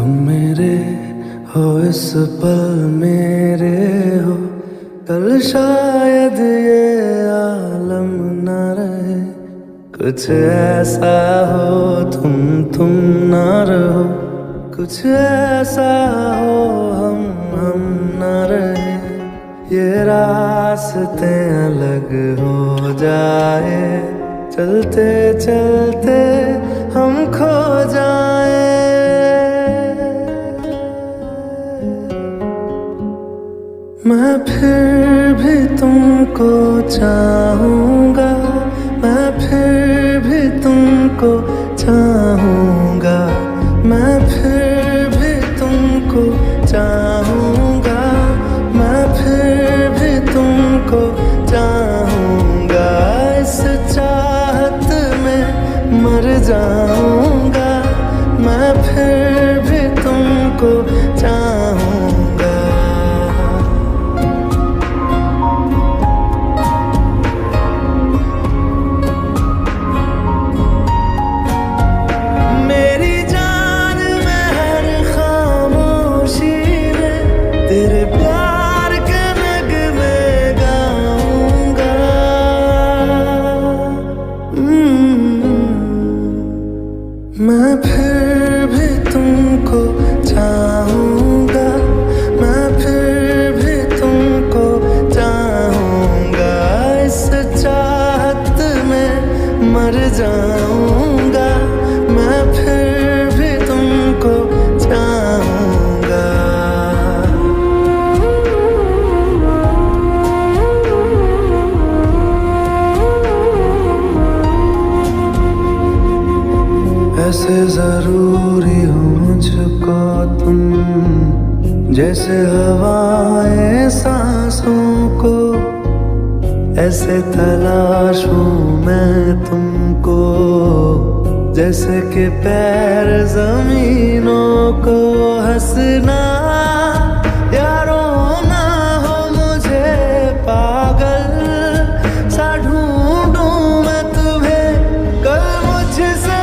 तुम मेरे हो इस पल मेरे हो, कल शायद ये आलम न रहे। कुछ ऐसा हो तुम ना रहो, कुछ ऐसा हो हम न रहे। ये रास्ते अलग हो जाए, चलते चलते हम खो जाए। मैं फिर भी तुमको चाहूँगा, मैं फिर भी तुमको चाहूँगा, मैं फिर भी तुमको चाहूँगा, मैं फिर भी तुमको चाहूँगा। इस चाहत में मर जाऊँगा, मैं फिर भी तुमको चाहूँगा। तेरे प्यार के नगमे गाऊंगा। मैं फिर भी तुमको चाहूँगा, मैं फिर भी तुमको चाहूँगा। इस चाहत में मर जाऊँगा, मैं फिर भी तुमको चाहूँगा। ऐसे जरूरी हो मुझको तुम, जैसे हवाएं सांसों को। ऐसे तलाशूं मैं तुमको, जैसे कि पैर जमीनों को। हंसना या रोना हो मुझे पागल सा ढूंढूं मैं तुम्हें। कल मुझसे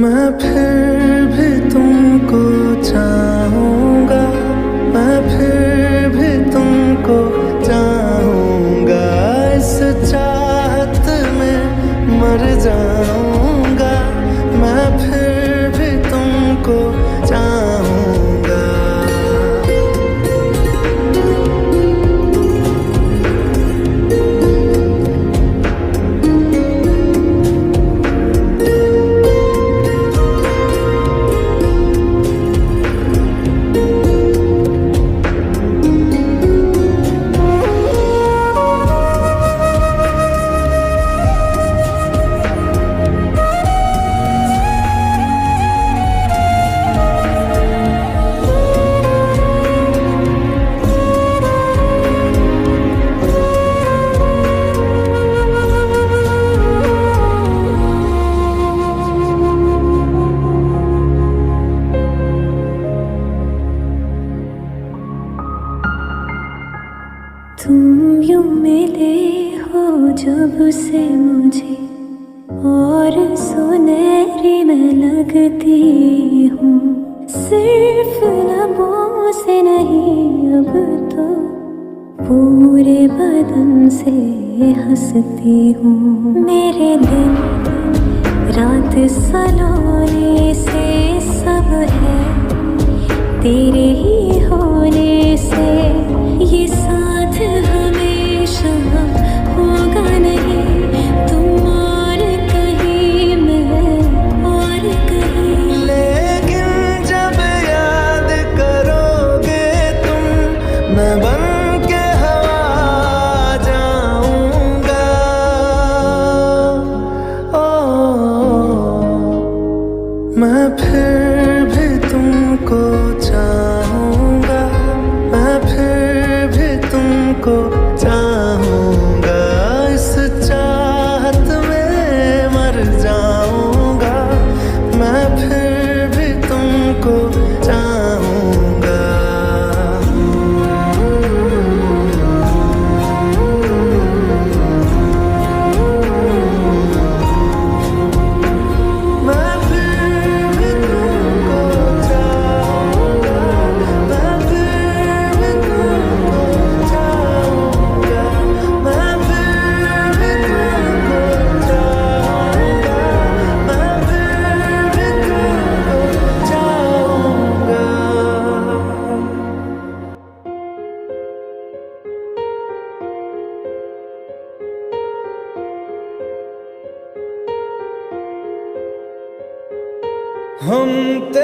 मैं फिर भी तुमको चाहूँगा, मैं फिर भी तुमको चाहूँगा। इस चाहत में मर जाऊँगा, मैं फिर भी तुमको चाहूँगा। तुम यूं मिले हो जब से मुझे, और सुनहरी मैं लगती हूँ। सिर्फ लबों से नहीं अब तो पूरे बदन से हंसती हूँ। मेरे दिन रात सलोने से सब है तेरे ही होने से। ये साथ हमेशा होगा नहीं, तुम और कहीं मैं और कहीं। लेकिन जब याद करोगे तुम, मैं बन के हवा जाऊंगा। ओ मैं फिर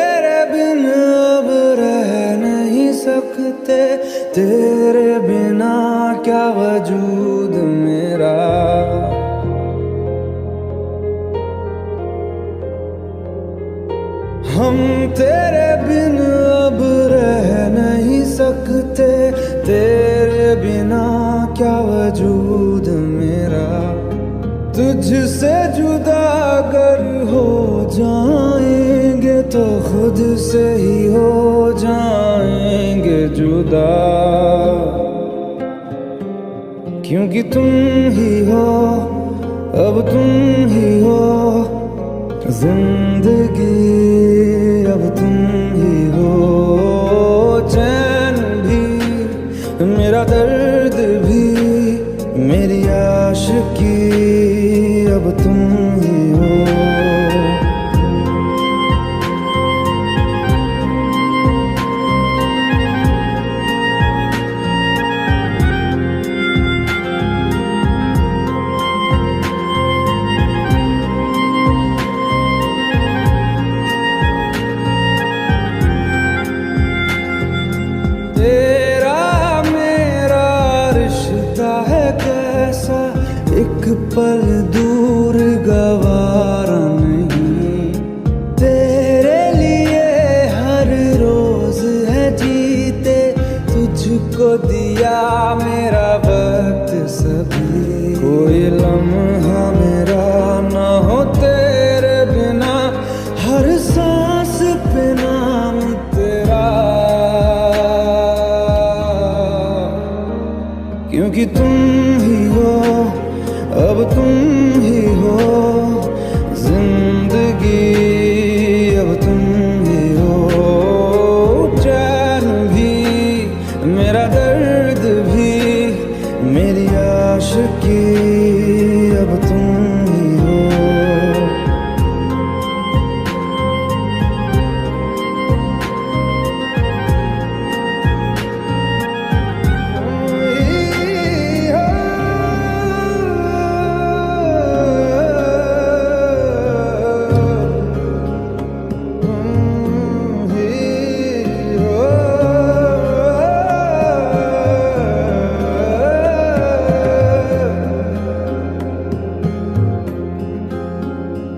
तेरे बिन अब रह नहीं सकते, तेरे बिना क्या वजूद मेरा। हम तेरे बिन अब रह नहीं सकते, तेरे बिना क्या वजूद मेरा। तुझसे जुदा अगर हो जाएंगे तो खुद से ही हो जाएंगे जुदा, क्योंकि तुम ही हो, अब तुम ही हो जिंदगी, अब तुम ही हो चैन भी, मेरा दर्द भी, मेरी आशिकी, अब तुम ही हो। तेरा मेरा रिश्ता है कैसा, एक पल दूर गवारा नहीं। तेरे लिए हर रोज है जीते, तुझको दिया मेरा वक्त सभी। कोई लम्हा मेरा ना हो तेरे बिना, हर सांस पे नाम तेरा, क्योंकि तुम ही हो, अब तुम ही हो जिंदगी, अब तुम ही हो चैन भी, मेरा दर्द भी, मेरी आशिकी, अब तुम ही हो।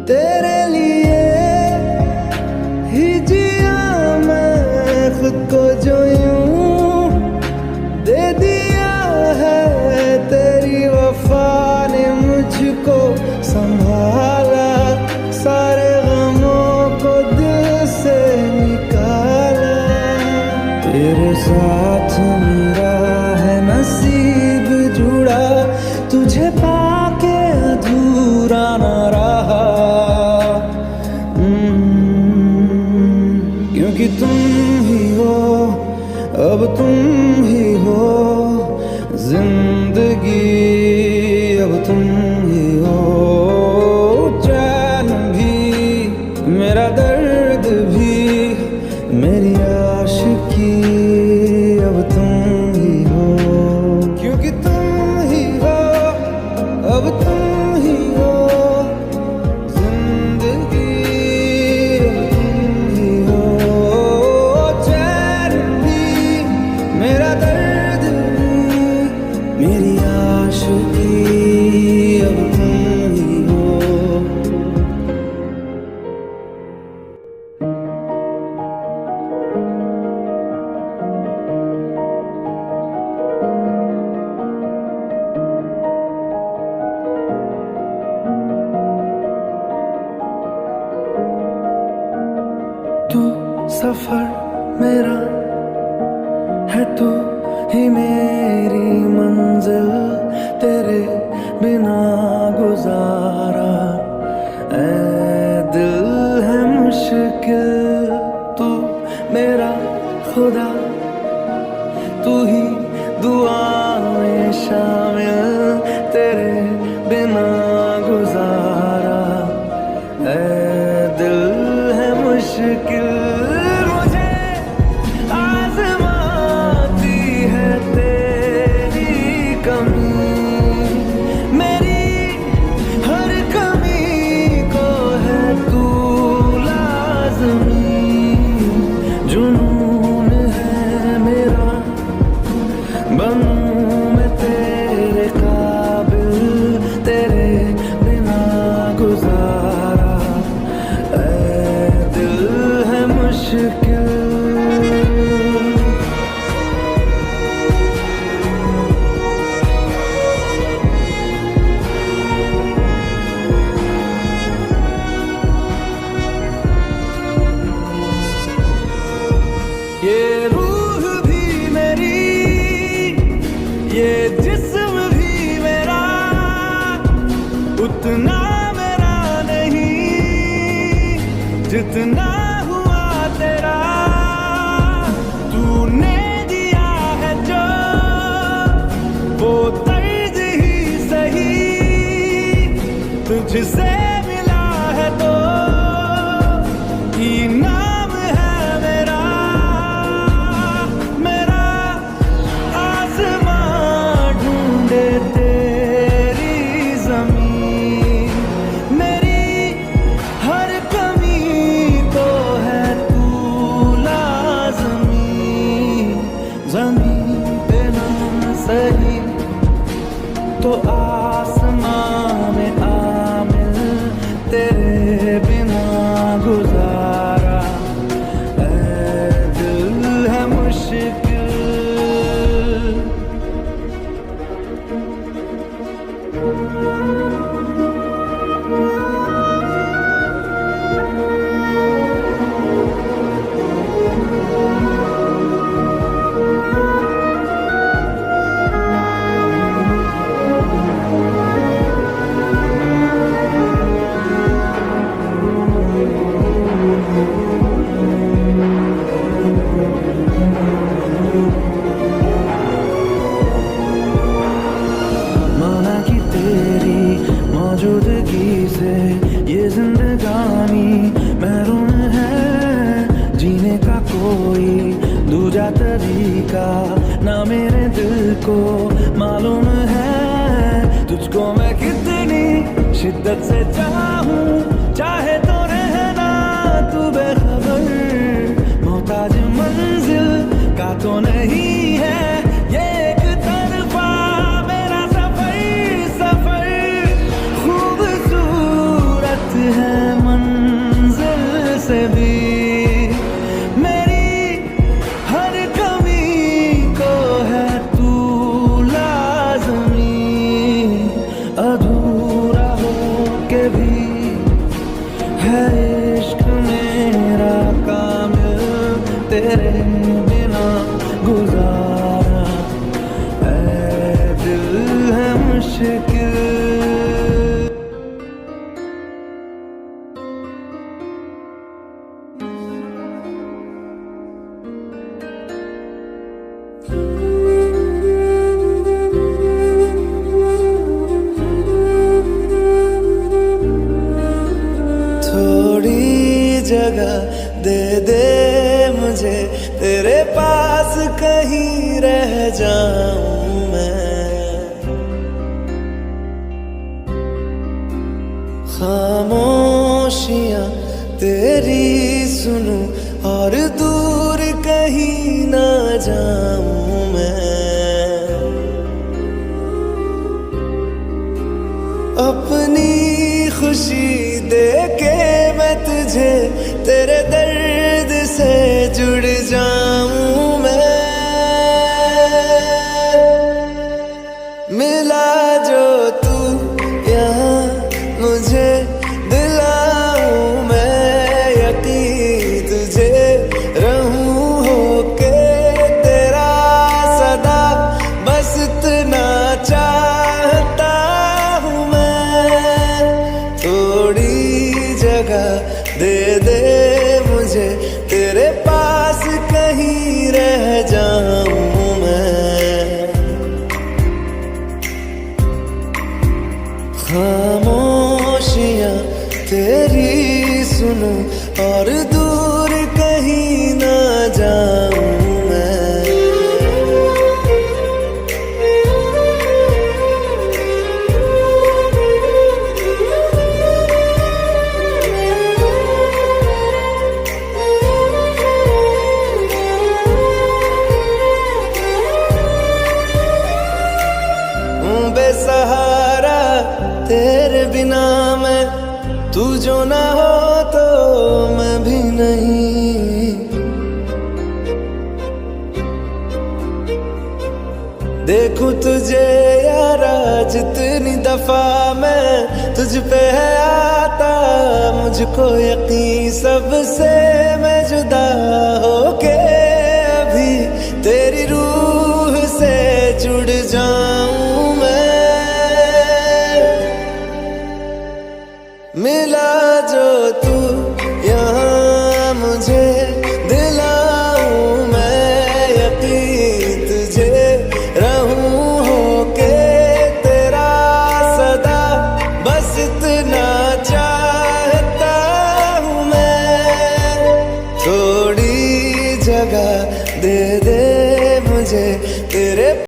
तेरे लिए ही जिया मैं खुद को, जो यूं दे दिया है तेरी वफा ने मुझको संभाला, सारे गमों को दिल से निकाला। तेरे साथ मेरा है नसीब जुड़ा, तुझे पाके अधूरा न रहा, क्योंकि तुम ही हो, अब तुम ही हो जिंदगी, अब तुम ही हो चैन भी, मेरा दर्द भी, मेरी आशिकी, अब तुम ही हो, क्योंकि तुम ही हो, अब तुम ही हो जिंदगी, अब तुम ही हो चैन भी, मेरा दर्द भी, मेरी आशिकी, अब तुम ही हो। तू सफर मेरा है, तू ही मेरी मंजिल, तेरे बिना गुजारा ऐ दिल है मुश्किल। तू मेरा खुदा, तू ही दुआ में शामिल, तेरे बिना गुजारा ऐ दिल है मुश्किल। मुझे आज़माती है तेरी कमी, मेरी हर कमी को है तू लाज़मी। मुश्किल। ये रूह भी मेरी, ये जिस्म भी मेरा, उतना मेरा नहीं जितना हुआ तेरा। तूने दिया है जो वो दर्द ही सही, तुझसे मिला है तो इनाम है मेरा। मेरा आसमां ढूंढे तेरी ज़मीन, मेरी हर कमी को है तू लाज़मी। ज़मीन पे ना सही तो आसमां में आमिल, तेरे बिना गुजारा ऐ दिल है मुश्किल। माना कि तेरी मौजूदगी से ये जिंदगानी महरूम है, जीने का कोई दूजा तरीका ना मेरे दिल को मालूम है। तुझको मैं कितनी शिद्दत से चाहूं, चाहे तो रहना तू बेखबर। मोहताज मंजिल का तो नहीं है ये एक तरफा मेरा सफर। सफर खूबसूरत है मंजिल से भी, मेरी हर कमी को है तू लाज़मी। अधूरा हो के भी है इश्क मेरा कामिल, तेरे बिना गुजारा ऐ दिल है मुश्किल। थोड़ी जगह दे दे मुझे, तेरे पास कहीं रह जाऊं मैं। खामोशियां तेरी सुनूं और दूर कहीं ना जाऊं मैं। अपनी खुशी दे के मैं तुझे तेरे दर्द से जुड़ जाऊं मैं। मिला जो तू यहाँ मुझे दिलाऊं मैं यकीन, तुझे रहूं होके तेरा सदा, बस इतना चाहता हूँ मैं। थोड़ी जगह दे दे मुझे, तेरे पास कहीं रह जाऊं मैं। खामोशियां तेरी सुनूं और दूर कहीं ना जाऊं मैं। बेसहारा तेरे बिना मैं, तू जो ना हो तो मैं भी नहीं। देखूं तुझे यारा जितनी दफा मैं तुझ पे है आता, मुझको यकीन सबसे मैं जुदा होके अभी तेरी रूह से जुड़ जाऊं मैं। मिला जो तू यहाँ मुझे दिलाऊं मैं यकीन तुझे रहूं होके तेरा सदा, बस इतना चाहता हूँ मैं। थोड़ी जगह दे दे मुझे तेरे